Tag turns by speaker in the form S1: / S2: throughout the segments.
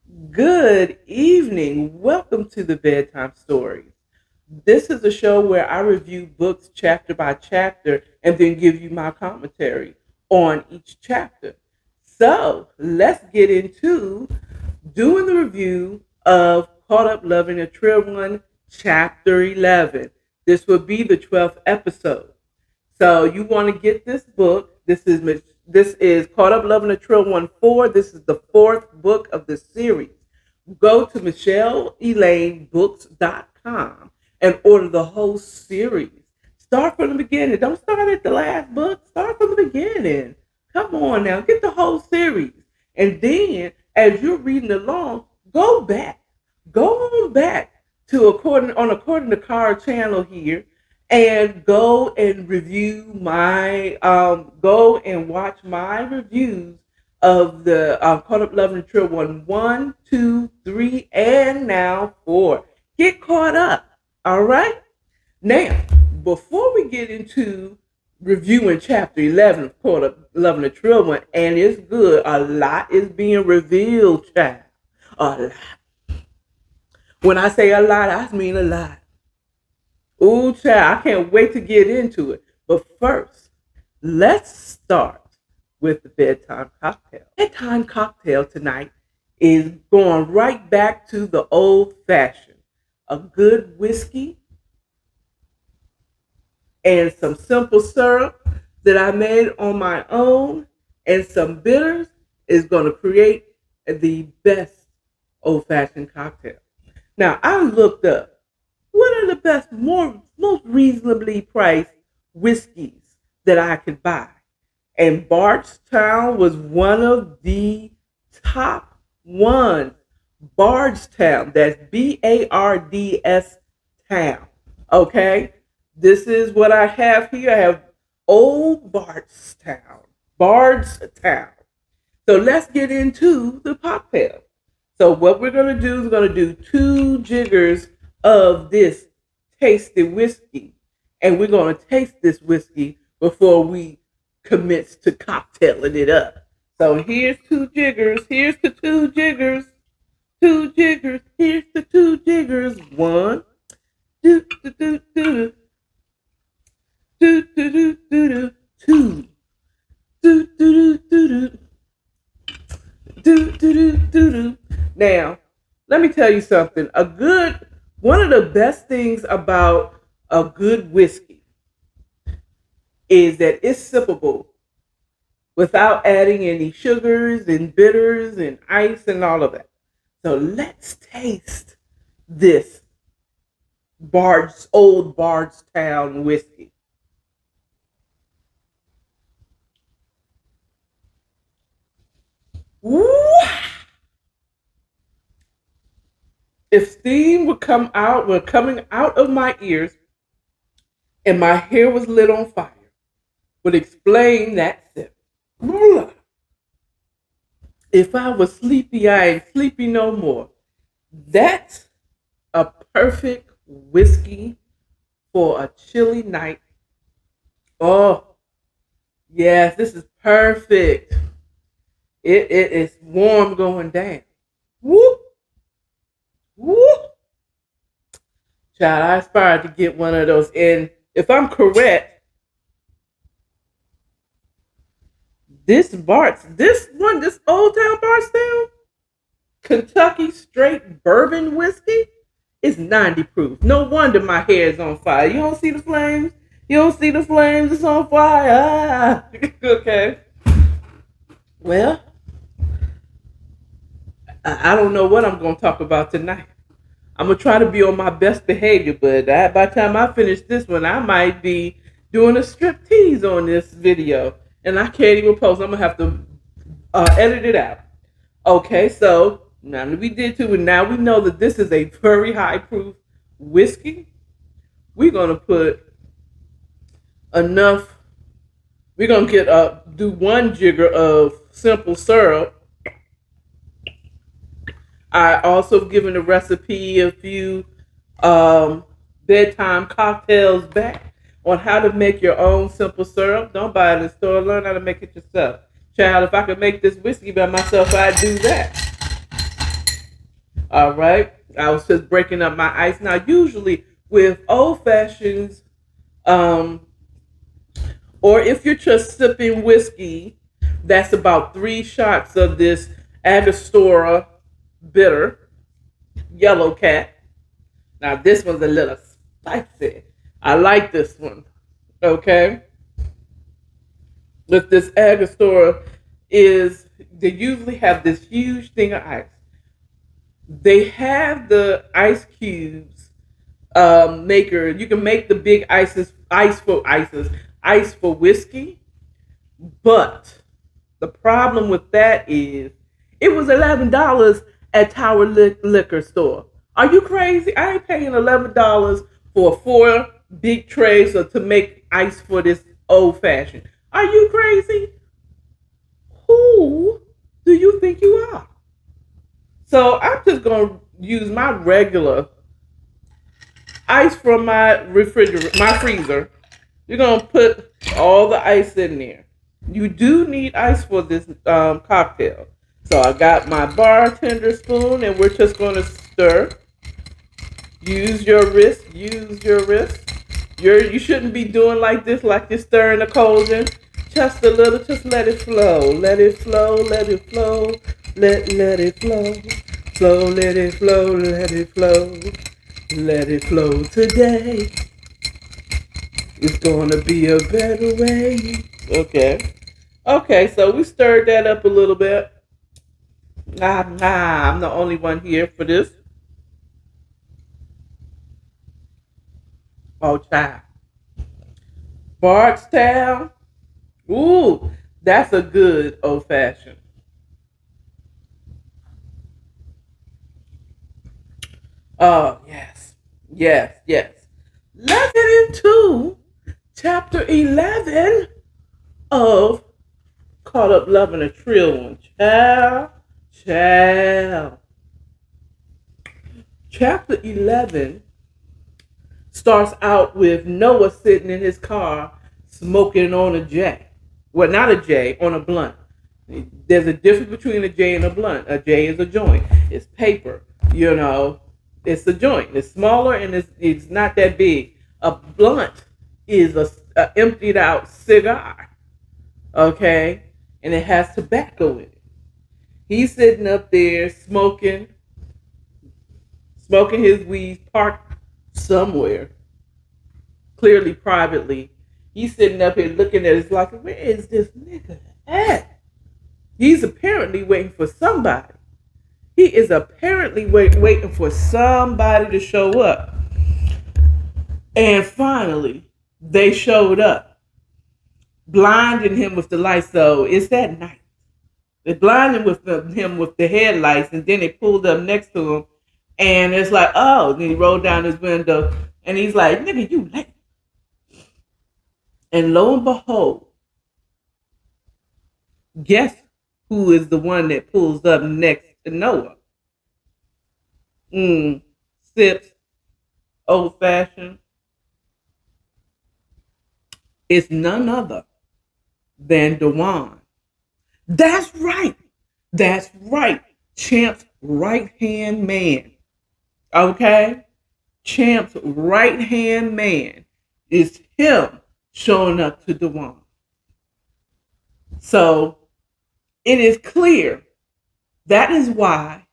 S1: Good evening. Welcome to the Bedtime Stories. This is a show where I review books chapter by chapter and then give you my commentary on each chapter. So let's get into doing the review of Caught Up Loving a Trill One, Chapter 11. This will be the 12th episode. So you want to get this book. This is Caught Up Loving a Trill One 4. This is the fourth book of the series. Go to michelleelainebooks.com and order the whole series. Start from the beginning. Don't start at the last book. Start from the beginning. Come on now, get the whole series. And then as you're reading along, go back. Go on back to according to Car channel here and go and review my go and watch my reviews of the Caught Up Loving the Trill one, 2, 3, and now 4. Get caught up. All right. Now, before we get into reviewing chapter 11 of Caught Up Loving the Trill One, and it's good, a lot is being revealed, child. A lot. When I say a lot, I mean a lot. Ooh, child, I can't wait to get into it. But first, let's start with the bedtime cocktail. Bedtime cocktail tonight is going right back to the old fashioned. A good whiskey and some simple syrup that I made on my own and some bitters is going to create the best old fashioned cocktail. Now, I looked up what are the best, most reasonably priced whiskeys that I could buy. And Bardstown was one of the top ones. Bardstown, that's Bards Town. Okay? This is what I have here. I have Old Bardstown. Bardstown. So let's get into the cocktail. So what we're going to do is we're going to do 2 jiggers of this tasty whiskey. And we're going to taste this whiskey before we commits to cocktailing it up. So here's 2 jiggers. Here's the 2 jiggers. 2 jiggers. Here's the 2 jiggers. 1. Do do do do do do do do do 2. Do do do do do do do do do. Now, let me tell you something. One of the best things about a good whiskey is that it's sippable without adding any sugars and bitters and ice and all of that. So let's taste this old Bardstown whiskey. Woo! If steam were coming out of my ears and my hair was lit on fire, would explain that sip. If I was sleepy, I ain't sleepy no more. That's a perfect whiskey for a chilly night. Oh, yes, this is perfect. It is warm going down. Whoop, whoop. Child, I aspired to get one of those. And if I'm correct, this Old Town Bardstown, Kentucky straight bourbon whiskey is 90 proof. No wonder my hair is on fire. You don't see the flames? You don't see the flames? It's on fire. Ah. Okay. Well, I don't know what I'm going to talk about tonight. I'm going to try to be on my best behavior, but by the time I finish this one, I might be doing a strip tease on this video. And I can't even post. I'm going to have to edit it out. Okay, so now that we did two, and now we know that this is a very high proof whiskey. We're going to put enough. We're going to do 1 jigger of simple syrup. I also given the recipe a few bedtime cocktails back on how to make your own simple syrup. Don't buy it in the store. Learn how to make it yourself. Child, if I could make this whiskey by myself, I'd do that. All right. I was just breaking up my ice. Now, usually with old fashions, um, or if you're just sipping whiskey, that's about 3 shots of this Angostura bitter, yellow cat. Now, this one's a little spicy. I like this one. Okay. With this Angostura is they usually have this huge thing of ice. They have the ice cubes maker. You can make the big ice for whiskey, but the problem with that is it was $11 at Tower Liquor Store. Are you crazy? I ain't paying $11 for 4 big trays to make ice for this old fashioned. Are you crazy? Who do you think you are? So I'm just gonna use my regular ice from my refrigerator, my freezer. You're gonna put all the ice in there. You do need ice for this cocktail. So I got my bartender spoon, and we're just gonna stir. Use your wrist. Use your wrist. You shouldn't be doing like this, like you're stirring a cauldron. Just a little. Just let it flow. Let it flow. Let it flow. Let it flow. Flow. Let it flow. Let it flow. Let it flow today. It's gonna be a better way. Okay. Okay, so we stirred that up a little bit. I'm the only one here for this. Oh, child. Bardstown. Ooh, that's a good old fashioned. Oh, yes. Yes, yes. Let's get into chapter 11 of Caught Up Loving a Trill One. Child, child. Chapter 11 starts out with Noah sitting in his car smoking on a J. Well, not a J, on a blunt. There's a difference between a J and a blunt. A J is a joint. It's paper. You know, it's a joint. It's smaller and it's not that big. A blunt is a emptied out cigar. Okay? And it has tobacco in it. He's sitting up there smoking his weed parked somewhere, clearly privately. He's sitting up here looking at his like, where is this nigga at? He's apparently waiting for somebody. He is apparently waiting for somebody to show up. And finally, they showed up, blinding him with the lights. So it's that night. They blinded him with the headlights, and then they pulled up next to him, and it's like, oh, and he rolled down his window, and he's like, nigga, you late. And lo and behold, guess who is the one that pulls up next to Noah? Sips, old fashioned. It's none other than Dewan. That's right. That's right. Champ's right hand man. Okay? Champ's right hand man is him showing up to Dewan. So it is clear that is why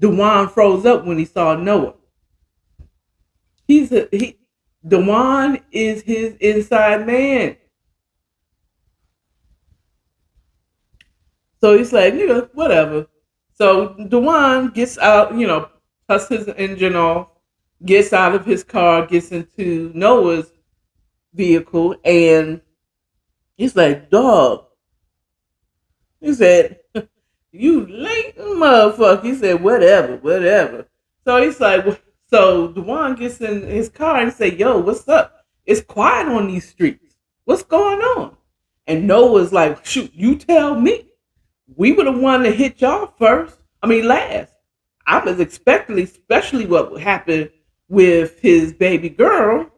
S1: Dewan froze up when he saw Noah. Dewan is his inside man. So he's like, nigga, whatever. So Dewan gets out, cuts his engine off, gets out of his car, gets into Noah's vehicle, and he's like, dog. He said, you late motherfucker. He said, whatever. So he's like, so Dewan gets in his car and say, yo, what's up? It's quiet on these streets. What's going on? And Noah's like, shoot, you tell me. We were the one that hit y'all last. I was expecting, especially what happened with his baby girl,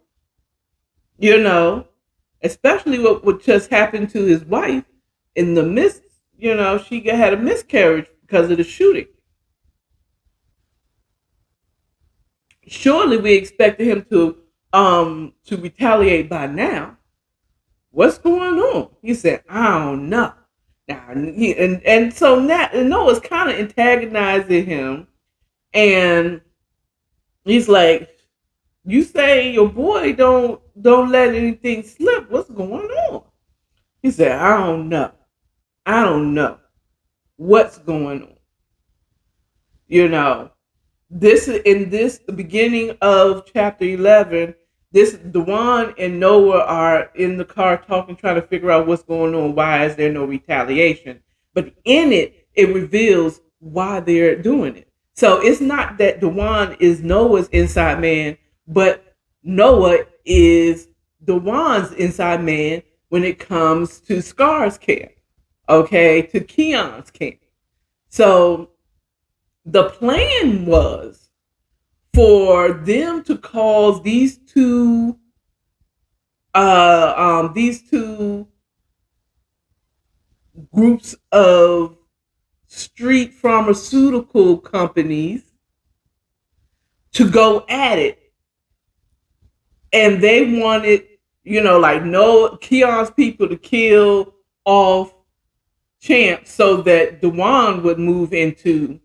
S1: especially what just happened to his wife in the midst, she had a miscarriage because of the shooting. surely we expected him to retaliate by now. What's going on? He said, I don't know. Now, and so Noah's kind of antagonizing him, and he's like, "You say your boy don't let anything slip. What's going on?" He said, "I don't know. I don't know what's going on. You know, this in this the beginning of chapter 11. This Dewan and Noah are in the car talking, trying to figure out what's going on. Why is there no retaliation? But in it, it reveals why they're doing it. So it's not that Dewan is Noah's inside man, but Noah is Dewan's inside man when it comes to Scar's camp, okay, to Keon's camp. So the plan was for them to cause these two groups of street pharmaceutical companies to go at it, and they wanted, like no Keon's people to kill off Champ so that Dewan would move into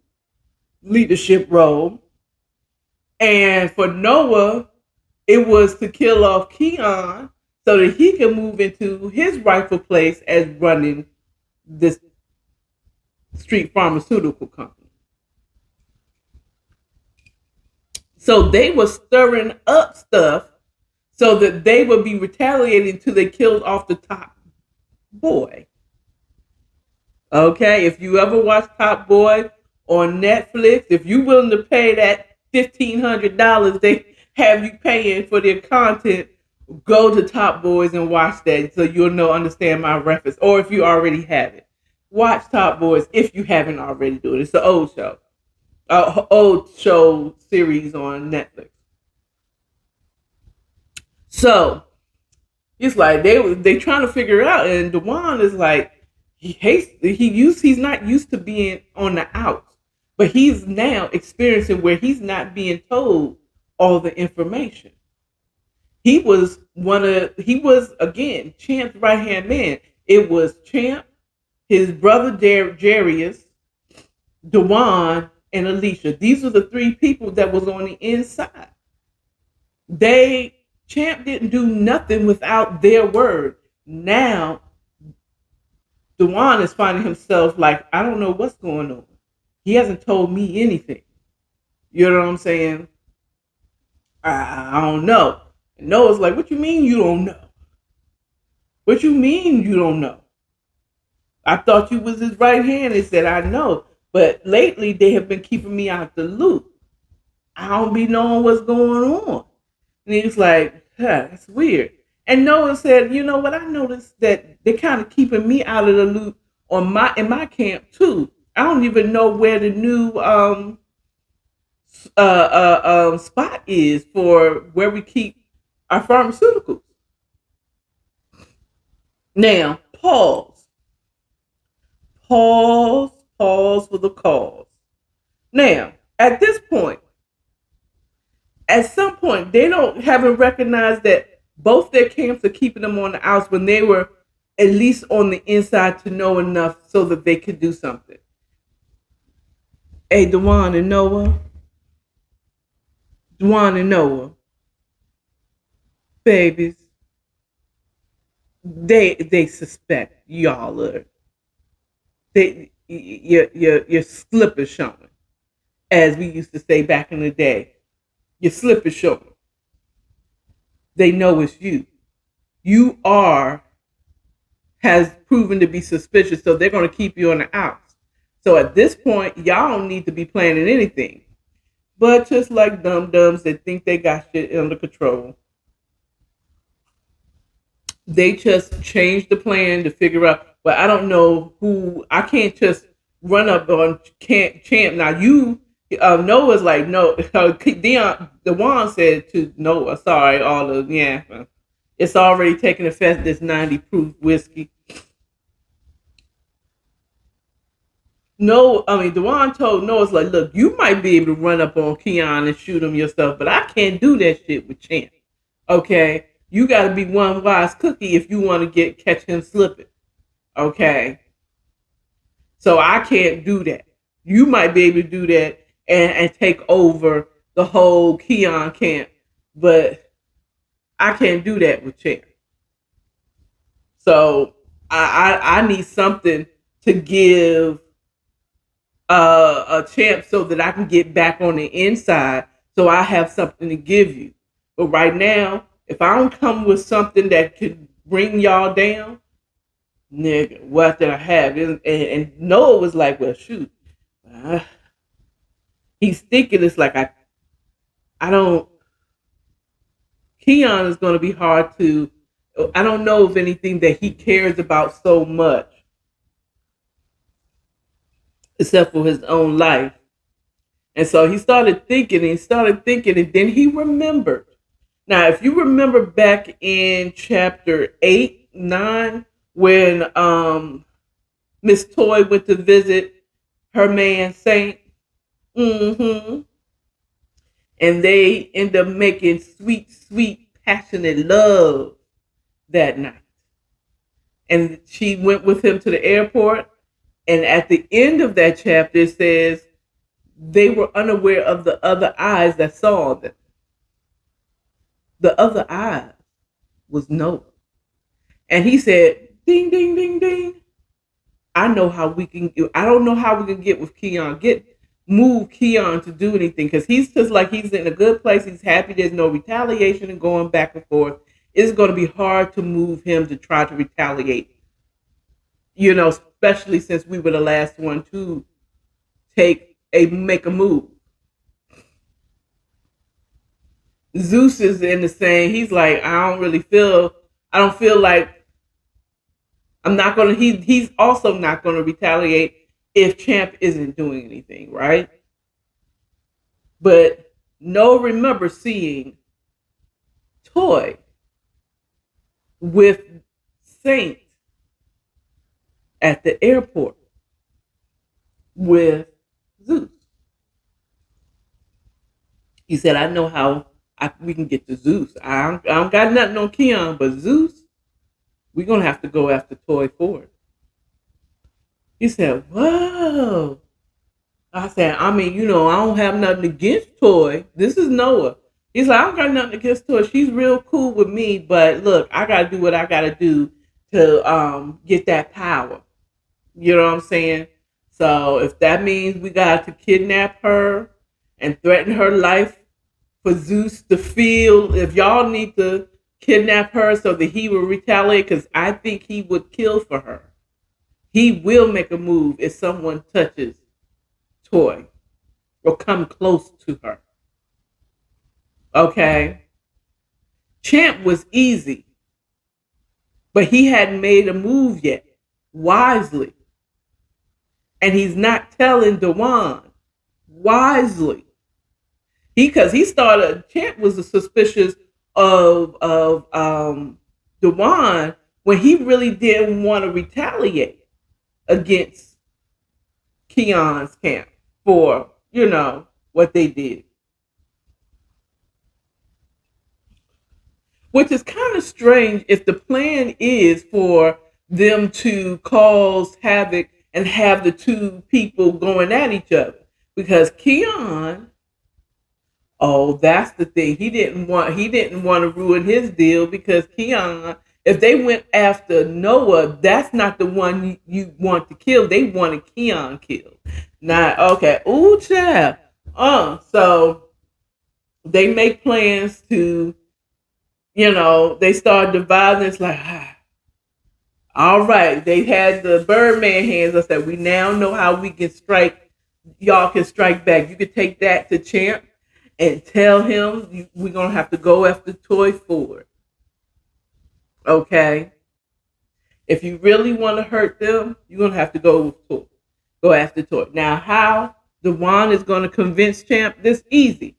S1: leadership role, and for Noah it was to kill off Keon so that he can move into his rightful place as running this street pharmaceutical company. So they were stirring up stuff so that they would be retaliating until they killed off the top boy. Okay, if you ever watch Top Boy on Netflix, if you're willing to pay that $1,500 they have you paying for their content, go to Top Boys and watch that so you'll understand my reference. Or if you already have it, watch Top Boys if you haven't already done it. It's an old show series on Netflix. So it's like they trying to figure it out, and Dewan is like he's not used to being on the outs, but he's now experiencing where he's not being told all the information. He was again Champ's right hand man. It was Champ, his brother Jarius, Dewan, and Alicia. These were the three people that was on the inside. Champ didn't do nothing without their word. Now Dewan is finding himself like, I don't know what's going on. He hasn't told me anything. You know what I'm saying? I don't know. And Noah's like, what you mean you don't know? What you mean you don't know? I thought you was his right hand. He said, I know. But lately they have been keeping me out the loop. I don't be knowing what's going on. And he's like, that's weird. And Noah said, you know what? I noticed that they're kind of keeping me out of the loop in my camp too. I don't even know where the new spot is for where we keep our pharmaceuticals. Now, pause for the cause. Now, at some point, they haven't recognized that both their camps are keeping them on the outs when they were at least on the inside to know enough so that they could do something. Hey, Dewan and Noah, babies, they suspect y'all are your slip is showing, as we used to say back in the day. Your slip is showing. They know it's you. You has proven to be suspicious, so they're going to keep you on the outs. So at this point, y'all don't need to be planning anything. But just like dum-dums that think they got shit under control, they just changed the plan to figure out, well, I don't know who, I can't just run up on Champ. Now Noah's like, no, Dewan said to Noah, sorry, it's already taken effect, this 90 proof whiskey. No, I mean, Dewan told Noah's like, look, you might be able to run up on Keon and shoot him yourself, but I can't do that shit with Champ. Okay, you got to be one wise cookie if you want to catch him slipping. Okay, so I can't do that. You might be able to do that and take over the whole Keon camp, but I can't do that with Champ. So I need something to give a Champ so that I can get back on the inside, so I have something to give you. But right now, if I don't come with something that could bring y'all down, nigga, what did I have? And Noah was like, well, shoot. Uh, he's thinking it's like I don't. Keon is going to be hard to. I don't know of anything that he cares about so much, except for his own life. And so he started thinking, and then he remembered. Now, if you remember back in chapter 8, 9, when Miss Toy went to visit her man Saint, mm-hmm, and they end up making sweet, sweet, passionate love that night. And she went with him to the airport. And at the end of that chapter, it says they were unaware of the other eyes that saw them. The other eyes was Noah. And he said, ding, ding, ding, ding. I know how we can. I don't know how we can get with Keon. Move Keon to do anything because he's just like he's in a good place. He's happy. There's no retaliation and going back and forth. It's going to be hard to move him to try to retaliate. Especially since we were the last one to make a move. Zeus is in the same. He's like, I don't feel like I'm not gonna. He's also not gonna retaliate if Champ isn't doing anything, right? But no, remember seeing Toy with Saint at the airport with Zeus. He said, I know how we can get to Zeus. I don't got nothing on Keon, but Zeus, we're going to have to go after Toy Ford. He said, whoa. I said, I mean, I don't have nothing against Toy. This is Noah. He's like, I don't got nothing against Toy. She's real cool with me, but look, I got to do what I got to do to get that power. You know what I'm saying? So if that means we got to kidnap her and threaten her life for Zeus to feel, if y'all need to kidnap her so that he will retaliate, because I think he would kill for her. He will make a move if someone touches Toy or come close to her. Okay? Champ was easy, but he hadn't made a move yet, wisely. And he's not telling Dewan wisely. Because he started, Champ was suspicious of Dewan when he really didn't want to retaliate against Keon's camp for, what they did. Which is kind of strange if the plan is for them to cause havoc and have the two people going at each other. Because Keon, oh, that's the thing. He didn't want to ruin his deal because Keon, if they went after Noah, that's not the one you want to kill. They wanted Keon killed. Not okay. Ooh, child. So they make plans to, they start dividing. It's like, all right. They had the Birdman hands. I said, we now know how we can strike. Y'all can strike back. You can take that to Champ and tell him we're going to have to go after Toy Ford. Okay? If you really want to hurt them, you're going to have to go with Toy. Go after Toy. Now, how Dewan is going to convince Champ this easy.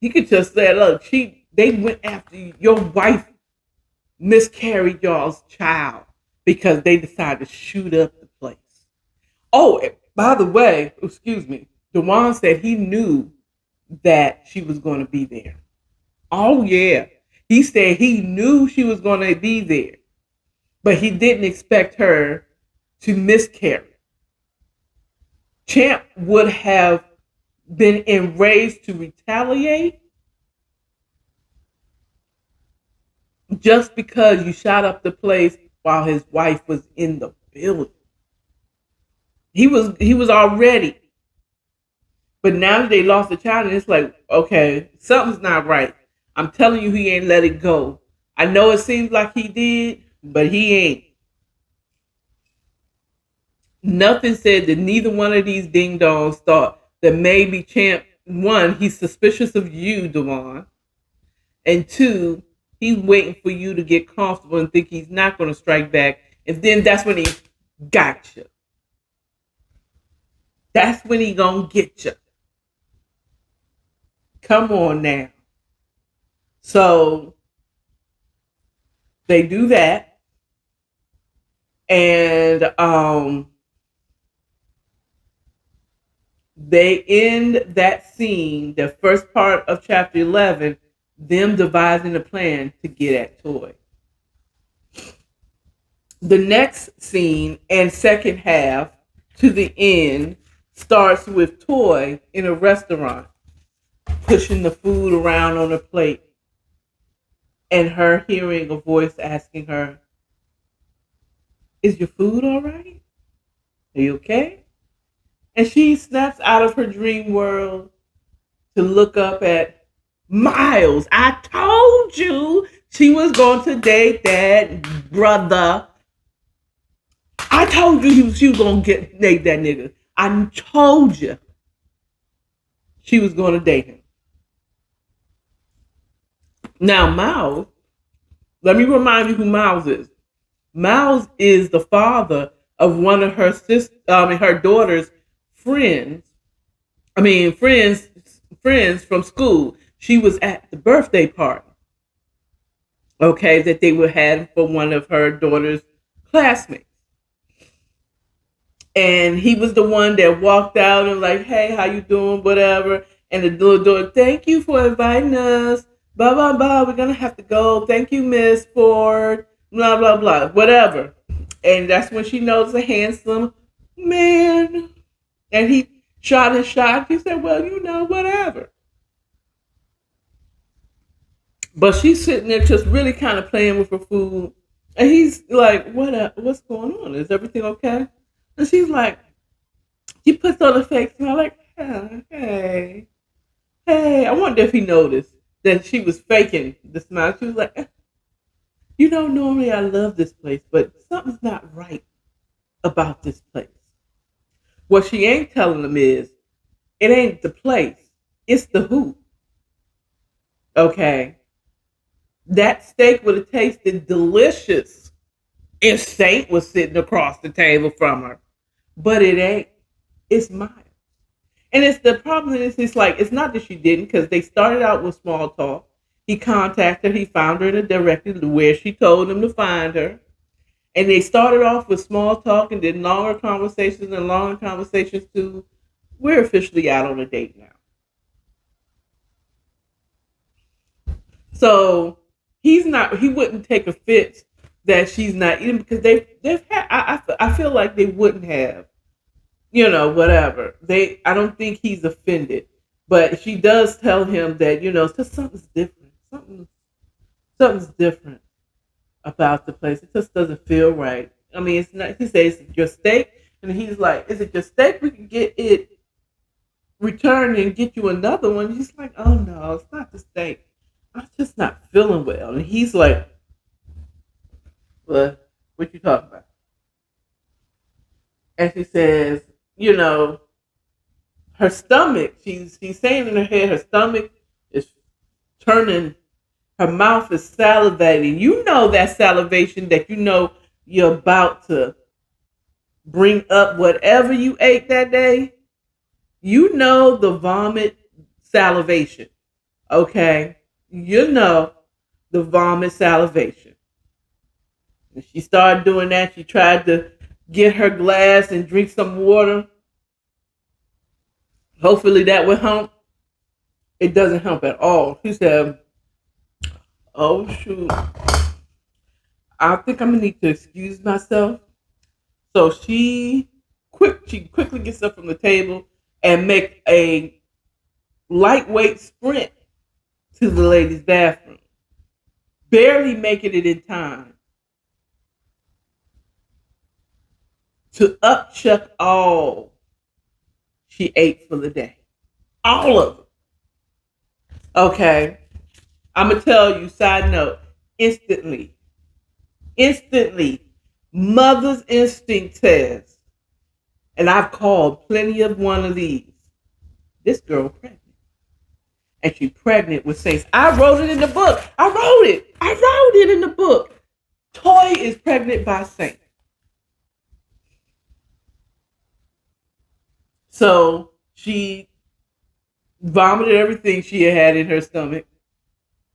S1: He could just say, look, they went after your wife miscarried y'all's child because they decided to shoot up the place. Oh, By the way, excuse me, Dewan said he knew that she was going to be there. Oh, yeah. He said he knew she was going to be there, but he didn't expect her to miscarry. Champ would have been enraged to retaliate just because you shot up the place while his wife was in the building. He was already, but now that they lost the child, and it's like, okay, something's not right. I'm telling you, he ain't let it go. I know it seems like he did, but he ain't. Nothing said that neither one of these ding dongs thought that maybe Champ, one, he's suspicious of you, Devon, and two, he's waiting for you to get comfortable and think he's not going to strike back, and then that's when he got you. That's when he gonna get you. Come on now. So they do that, and they end that scene, the first part of chapter 11, them devising a plan to get at Toy. The next scene and second half to the end starts with Toy in a restaurant pushing the food around on a plate and her hearing a voice asking her, "Is your food all right? Are you okay?" And she snaps out of her dream world to look up at Miles. I told you she was going to date that brother. I told you she was going to date that nigga. I told you she was going to date him. Now, Miles, let me remind you who Miles is. Miles is the father of one of her her daughter's friends. Friends from school. She was at the birthday party, okay, that they were had for one of her daughter's classmates. And he was the one that walked out and like, "Hey, how you doing? Whatever." And the little daughter, "Thank you for inviting us. Blah blah blah. We're gonna have to go. Thank you, Miss Ford. Blah blah blah. Whatever." And that's when she knows a handsome man. And he shot his shot. He said, "Well, whatever." But she's sitting there just really kind of playing with her food. And he's like, what's going on? Is everything okay? And she's like, she puts on a fake smile like, hey, hey. I wonder if he noticed that she was faking the smile. She was like, normally I love this place, but something's not right about this place. What she ain't telling him is, it ain't the place, it's the who. Okay? That steak would have tasted delicious if Saint was sitting across the table from her. But it ain't. It's mine. And it's the problem is it's like, it's not that she didn't, because they started out with small talk. He contacted her, he found her in a directory where she told him to find her. And they started off with small talk and did longer conversations to, we're officially out on a date now. So he wouldn't take offense that she's not eating, because they've had, I feel like they wouldn't have, whatever. I don't think he's offended, but she does tell him that, just something's different. Something's different about the place. It just doesn't feel right. I mean, it's not, he says, "Is it your steak?" And he's like, "Is it your steak? We can get it returned and get you another one." He's like, "Oh no, it's not the steak. I'm just not feeling well." And he's like, "What you talking about?" And she says, her stomach, she's saying in her head, her stomach is turning, her mouth is salivating. That salivation that you're about to bring up whatever you ate that day. The vomit salivation. Okay? The vomit salivation. And she started doing that. She tried to get her glass and drink some water. Hopefully that will help. It doesn't help at all. She said, "Oh shoot, I think I'm gonna need to excuse myself." So she quickly gets up from the table and make a lightweight sprint to the ladies' bathroom, barely making it in time to upchuck all she ate for the day. All of it. Okay. I'm gonna tell you, side note, instantly, instantly, mother's instinct says, and I've called plenty of one of these. This girl pregnant. And she pregnant with Saints. I wrote it in the book. I wrote it. I wrote it in the book. Toy is pregnant by Saint. So she vomited everything she had in her stomach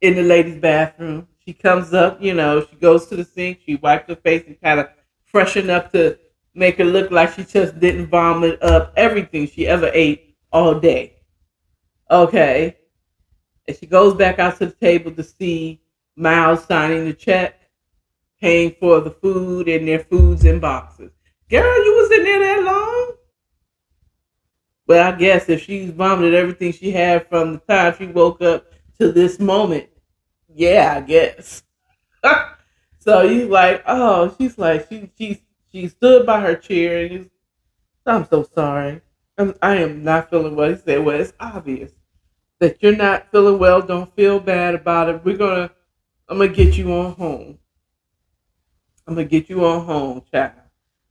S1: in the ladies' bathroom. She comes up, she goes to the sink, she wipes her face and kind of freshen up to make her look like she just didn't vomit up everything she ever ate all day. Okay. And she goes back out to the table to see Miles signing the check, paying for the food and their foods in boxes. Girl, you was in there that long? Well, I guess if she's vomited everything she had from the time she woke up to this moment, yeah, I guess. So he's like, oh, she's like, she stood by her chair and he's, I'm so sorry. I am not feeling well. He said, well, it's obvious that you're not feeling well. Don't feel bad about it. I'm gonna get you on home. I'm gonna get you on home, child.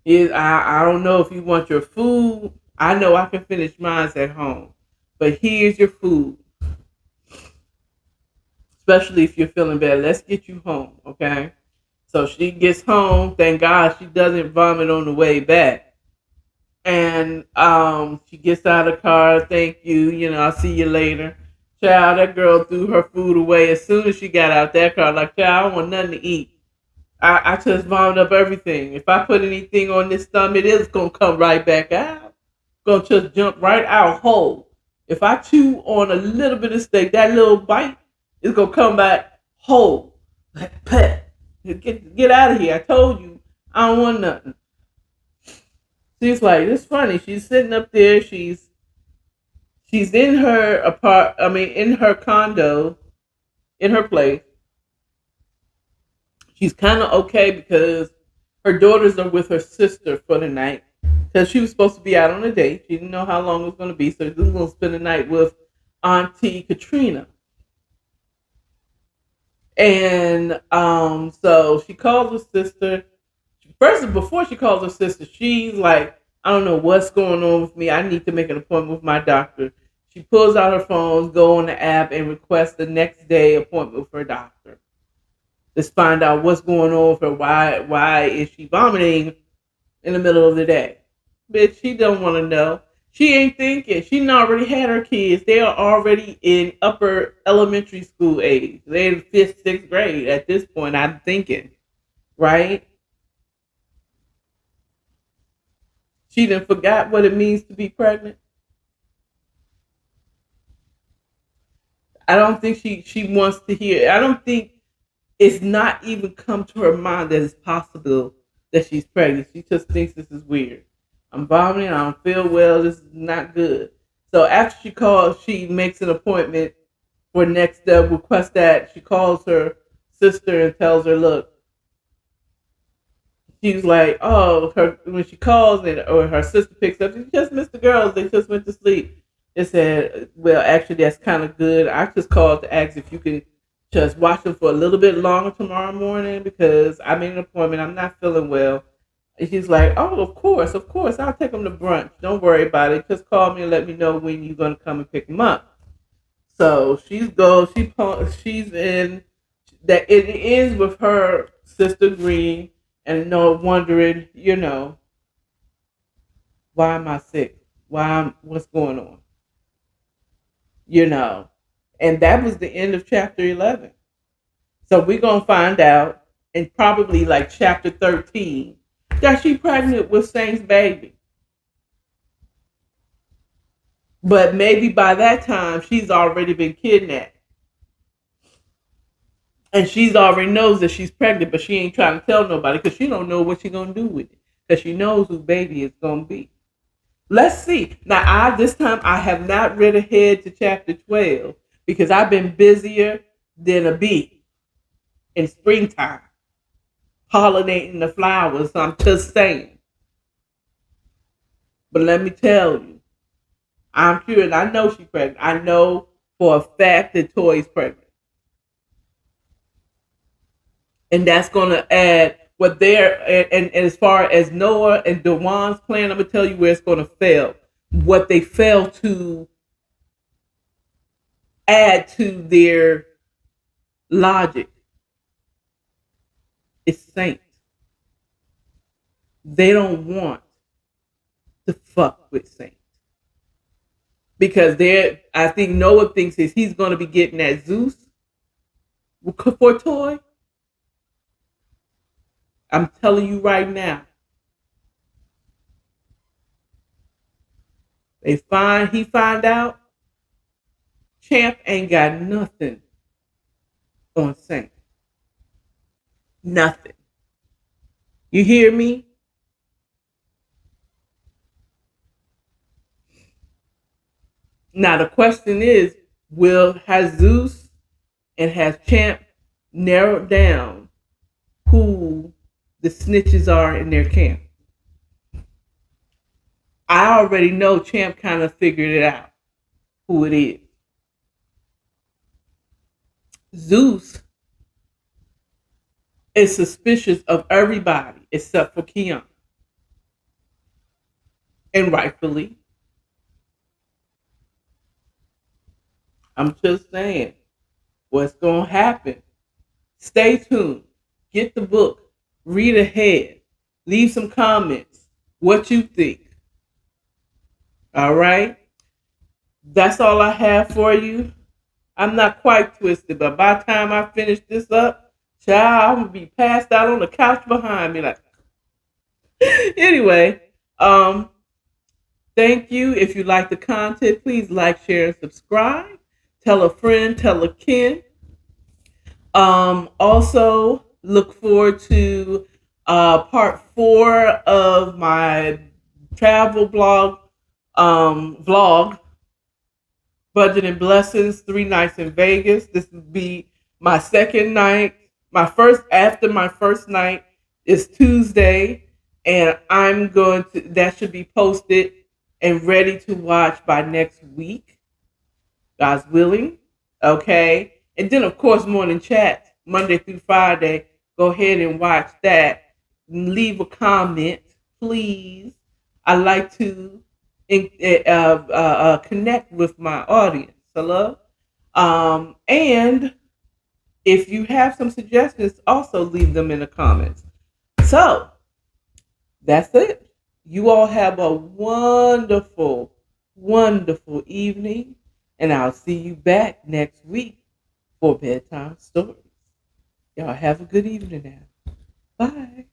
S1: I don't know if you want your food. I know I can finish mine at home, but here's your food. Especially if you're feeling bad. Let's get you home, okay? So she gets home. Thank God she doesn't vomit on the way back. And she gets out of the car. Thank you. I'll see you later. Child, that girl threw her food away as soon as she got out that car. Like, child, I don't want nothing to eat. I just vomited up everything. If I put anything on this stomach, it's gonna come right back out. Gonna just jump right out whole. If I chew on a little bit of steak, that little bite is gonna come back whole. Like pet. Get out of here. I told you I don't want nothing. She's like, it's funny. She's sitting up there. She's in her in her condo, in her place. She's kind of okay because her daughters are with her sister for the night because she was supposed to be out on a date. She didn't know how long it was going to be, so she was going to spend the night with Auntie Katrina. And so she calls her sister. First, before she calls her sister, she's like, I don't know what's going on with me. I need to make an appointment with my doctor. She pulls out her phone, go on the app, and requests the next day appointment with her doctor. Just find out what's going on with her. Why is she vomiting in the middle of the day? Bitch, she don't want to know. She ain't thinking. She already had her kids. They are already in upper elementary school age. They're in fifth, sixth grade at this point. I'm thinking, right? She done forgot what it means to be pregnant. I don't think she wants to hear. I don't think it's not even come to her mind that it's possible that she's pregnant. She just thinks this is weird. I'm vomiting. I don't feel well. This is not good. So after she calls, she makes an appointment for next request that she calls her sister and tells her, look, she's like, oh, her when she calls and or her sister picks up, she just missed the girls. They just went to sleep. They said, well, actually, that's kind of good. I just called to ask if you can just watch them for a little bit longer tomorrow morning because I made an appointment. I'm not feeling well. And she's like, oh, of course. I'll take them to brunch. Don't worry about it. Just call me and let me know when you're going to come and pick them up. So she's in that it ends with her sister Green and wondering, why am I sick? What's going on? You know. And that was the end of chapter 11. So we're going to find out in probably like chapter 13 that she's pregnant with Saint's baby. But maybe by that time she's already been kidnapped. And she's already knows that she's pregnant, but she ain't trying to tell nobody because she don't know what she's gonna do with it. Because she knows who baby is gonna be. Let's see. Now I this time I have not read ahead to chapter 12 because I've been busier than a bee in springtime, pollinating the flowers. So I'm just saying. But let me tell you, I'm curious. I know she's pregnant. I know for a fact that Toy's pregnant. And that's going to add what they're and as far as Noah and Dewan's plan, I'm gonna tell you where it's going to fail. What they fail to add to their logic is Saint. They don't want to fuck with Saint because they're. I think Noah thinks is he's going to be getting that Zeus for Toy. I'm telling you right now, he find out Champ ain't got nothing on Saint. Nothing. You hear me? Now the question is, will has Zeus and has Champ narrowed down who the snitches are in their camp? I already know Champ kind of figured it out who it is. Zeus is suspicious of everybody except for Keon. And rightfully. I'm just saying what's going to happen. Stay tuned. Get the book. Read ahead. Leave some comments. What you think. All right? That's all I have for you. I'm not quite twisted, but by the time I finish this up, child, I'm going to be passed out on the couch behind me. Like, anyway, thank you. If you like the content, please like, share, and subscribe. Tell a friend, tell a kin. Also, look forward to part 4 of my travel blog vlog, Budget and Blessings, 3 nights in Vegas. This would be my second night. After my first night is Tuesday, and that should be posted and ready to watch by next week. God's willing. Okay. And then, of course, morning chat, Monday through Friday. Go ahead and watch that. Leave a comment, please. I like to connect with my audience. Hello. And if you have some suggestions, also leave them in the comments. So that's it. You all have a wonderful, wonderful evening. And I'll see you back next week for Bedtime Stories. Y'all have a good evening now. Bye.